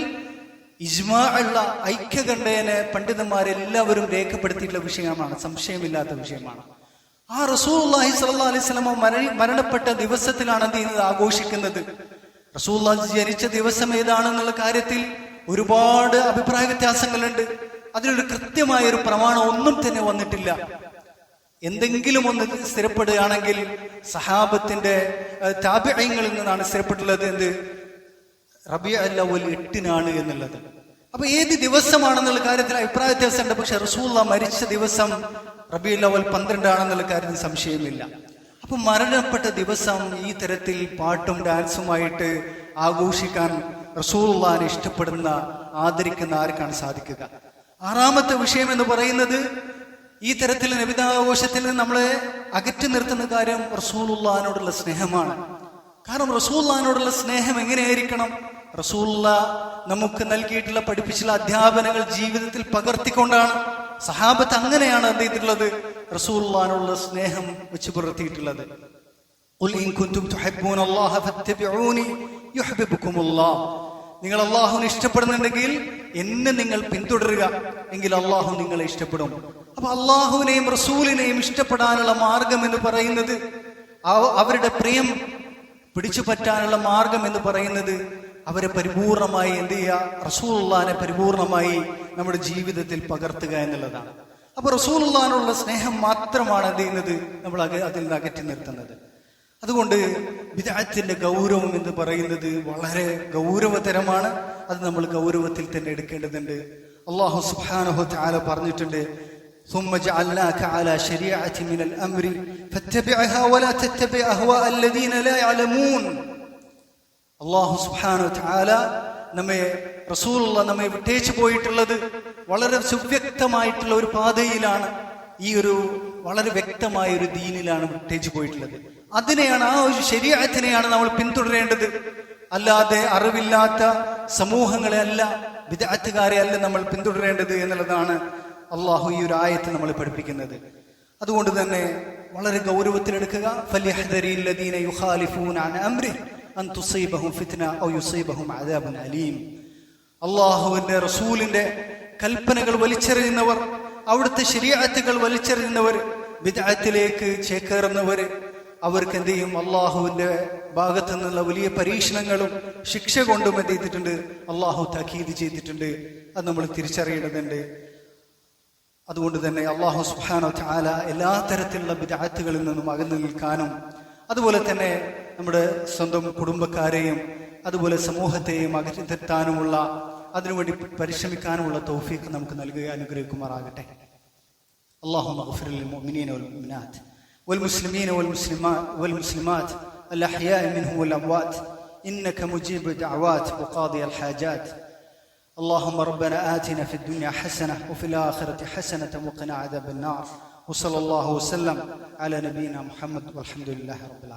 ഇജ്മാ ഉള്ള ഐക്യകണ്ഠേന പണ്ഡിതന്മാരെല്ലാവരും രേഖപ്പെടുത്തിയിട്ടുള്ള വിഷയമാണ്, സംശയമില്ലാത്ത വിഷയമാണ്. ആ റസൂലുള്ളാഹി സ്വല്ലല്ലാഹു അലൈഹി വസല്ലം മരണപ്പെട്ട ദിവസത്തിലാണ് എന്ത് ചെയ്യുന്നത്, ആഘോഷിക്കുന്നത്. റസൂലുള്ളാഹി ജനിച്ച ദിവസം ഏതാണെന്നുള്ള കാര്യത്തിൽ ഒരുപാട് അഭിപ്രായ വ്യത്യാസങ്ങളുണ്ട്. അതിനൊരു കൃത്യമായ ഒരു പ്രമാണം ഒന്നും തന്നെ വന്നിട്ടില്ല. എന്തെങ്കിലും ഒന്ന് സ്ഥിരപ്പെടുകയാണെങ്കിൽ സഹാബത്തിന്റെ താബിഈങ്ങളിൽ നിന്നാണ് സ്ഥിരപ്പെട്ടുള്ളത് എന്ത്, റബീഉൽ അവ്വൽ 8 എന്നുള്ളത്. അപ്പൊ ഏത് ദിവസമാണെന്നുള്ള കാര്യത്തിൽ അഭിപ്രായ വ്യത്യാസമുണ്ട്. പക്ഷെ റസൂലുള്ളാഹി മരിച്ച ദിവസം റബീഉൽ അവ്വൽ 12 കാര്യത്തിൽ സംശയമില്ല. അപ്പൊ മരണപ്പെട്ട ദിവസം ഈ തരത്തിൽ പാട്ടും ഡാൻസുമായിട്ട് ആഘോഷിക്കാൻ റസൂലുള്ളാഹിനെ ഇഷ്ടപ്പെടുന്ന, ആദരിക്കുന്ന ആർക്കാണ് സാധിക്കുക? ആറാമത്തെ വിഷയം എന്ന് പറയുന്നത് ഈ തരത്തിൽ നബിദിനാഘോഷത്തിൽ നിന്ന് നമ്മളെ അകറ്റി നിർത്തുന്ന കാര്യം റസൂലുള്ളാഹിനോടുള്ള സ്നേഹമാണ്. കാരണം റസൂലുള്ളാഹിനോടുള്ള സ്നേഹം എങ്ങനെയായിരിക്കണം? റസൂലുള്ളാഹി നമുക്ക് നൽകിയിട്ടുള്ള പഠിപ്പിച്ചുള്ള അധ്യാപനങ്ങൾ ജീവിതത്തിൽ പകർത്തിക്കൊണ്ടാണ് സഹാബത്ത് അങ്ങനെയാണ് എന്ത് ചെയ്തിട്ടുള്ളത്, റസൂലുള്ളാഹിനോടുള്ള സ്നേഹം വെച്ച് പുലർത്തിയിട്ടുള്ളത്. ഖുൽ ഇൻ കുൻതും തുഹിബ്ബൂനല്ലാഹ ഫത്തബിഊനി യുഹ്ബിബുകുമുല്ലാഹ്. നിങ്ങൾ അല്ലാഹുവിനെ ഇഷ്ടപ്പെടുന്നുണ്ടെങ്കിൽ എന്നെ നിങ്ങൾ പിന്തുടരുക, എങ്കിൽ അല്ലാഹു നിങ്ങളെ ഇഷ്ടപ്പെടും. അപ്പൊ അല്ലാഹുവിനെയും റസൂലിനെയും ഇഷ്ടപ്പെടാനുള്ള മാർഗം എന്ന് പറയുന്നത്, അവരുടെ പ്രിയം പിടിച്ചു പറ്റാനുള്ള മാർഗം എന്ന് പറയുന്നത് അവരെ പരിപൂർണമായി എന്ത് ചെയ്യുക, റസൂലുള്ളാഹിനെ പരിപൂർണമായി നമ്മുടെ ജീവിതത്തിൽ പകർത്തുക എന്നുള്ളതാണ്. അപ്പൊ റസൂലുള്ളാഹിനുള്ള സ്നേഹം മാത്രമാണ് എന്ത് ചെയ്യുന്നത്, നമ്മൾ അതിൽ നിന്ന് അകറ്റി നിർത്തുന്നത്. അതുകൊണ്ട് ബിദ്അത്തിന്റെ ഗൗരവം എന്ന് പറയുന്നത് വളരെ ഗൗരവതരമാണ്. അത് നമ്മൾ ഗൗരവത്തിൽ തന്നെ എടുക്കേണ്ടതുണ്ട്. അല്ലാഹു സുബ്ഹാനഹു വ തആല പറഞ്ഞിട്ടുണ്ട്, ثم جعلناك على شريعة من الأمر فاتبعها ولا تتبع أهواء الذين لا يعلمون. അല്ലാഹു സുബ്ഹാനഹു വ തആല റസൂലുള്ളാഹി നമ്മെ വിട്ടേച്ചു പോയിട്ടുള്ളത് വളരെ സുവ്യക്തമായിട്ടുള്ള ഒരു പാതയിലാണ്, ഈ ഒരു വളരെ വ്യക്തമായ ഒരു ദീനിലാണ് വിട്ടേച്ചു പോയിട്ടുള്ളത്. അതിനെയാണ്, ആ ഒരു ശരീഅത്തിനെയാണ് നമ്മൾ പിന്തുടരേണ്ടത്. അല്ലാതെ അറിവില്ലാത്ത സമൂഹങ്ങളെ അല്ല, ബിദ്അത്തുകാരെ അല്ല നമ്മൾ പിന്തുടരേണ്ടത് എന്നുള്ളതാണ് അള്ളാഹു ഈ ഒരു ആയത്ത് നമ്മൾ പഠിപ്പിക്കുന്നത്. അതുകൊണ്ട് തന്നെ വളരെ ഗൗരവത്തിലെടുക്കുക. ഫല്യഹ്ദരിൽ ലദീന യുഖാലിഫൂന അൻ അംരിഹി അൻ തുസീബഹും ഫിത്ന ഔ യുസീബഹും അദാബുൻ അലീം. അള്ളാഹുവിന്റെ റസൂലിന്റെ കൽപ്പനകൾ വലിച്ചെറിയുന്നവർ, അവിടുത്തെ ശരീഅത്തുകൾ വലിച്ചെറിയുന്നവർ, ബിദ്അത്തിലേക്ക് ചേക്കേറുന്നവർ, അവർക്ക് എന്ത് ചെയ്യും, അള്ളാഹുവിന്റെ ഭാഗത്തു നിന്നുള്ള വലിയ പരീക്ഷണങ്ങളും ശിക്ഷ കൊണ്ടും എന്ത് ചെയ്തിട്ടുണ്ട്, അള്ളാഹു താക്കീത് ചെയ്തിട്ടുണ്ട്. അത് നമ്മൾ തിരിച്ചറിയേണ്ടതുണ്ട്. അതുകൊണ്ട് തന്നെ അല്ലാഹു സുബ്ഹാനഹു വ തആല എല്ലാ തരത്തിലുള്ള ബിദ്അത്തുകളിൽ നിന്നും അകന്നു നിൽക്കാനും, അതുപോലെ തന്നെ നമ്മുടെ സ്വന്തം കുടുംബക്കാരെയും അതുപോലെ സമൂഹത്തെയും അകറ്റി നിർത്താനുമുള്ള, അതിനുവേണ്ടി പരിശ്രമിക്കാനുമുള്ള തൗഫീഖ് നമുക്ക് നൽകുക, അനുഗ്രഹിക്കുമാറാകട്ടെ. اللهم اغفر للمؤمنين والمؤمنات والمسلمين والمسلمات الأحياء منهم والأموات إنك مجيب الدعوات وقاضي الحاجات. اللهم ربنا آتنا في الدنيا حسنة وفي الآخرة حسنة وقنا عذاب النار. وصلى الله وسلم على نبينا محمد والحمد لله رب العالمين.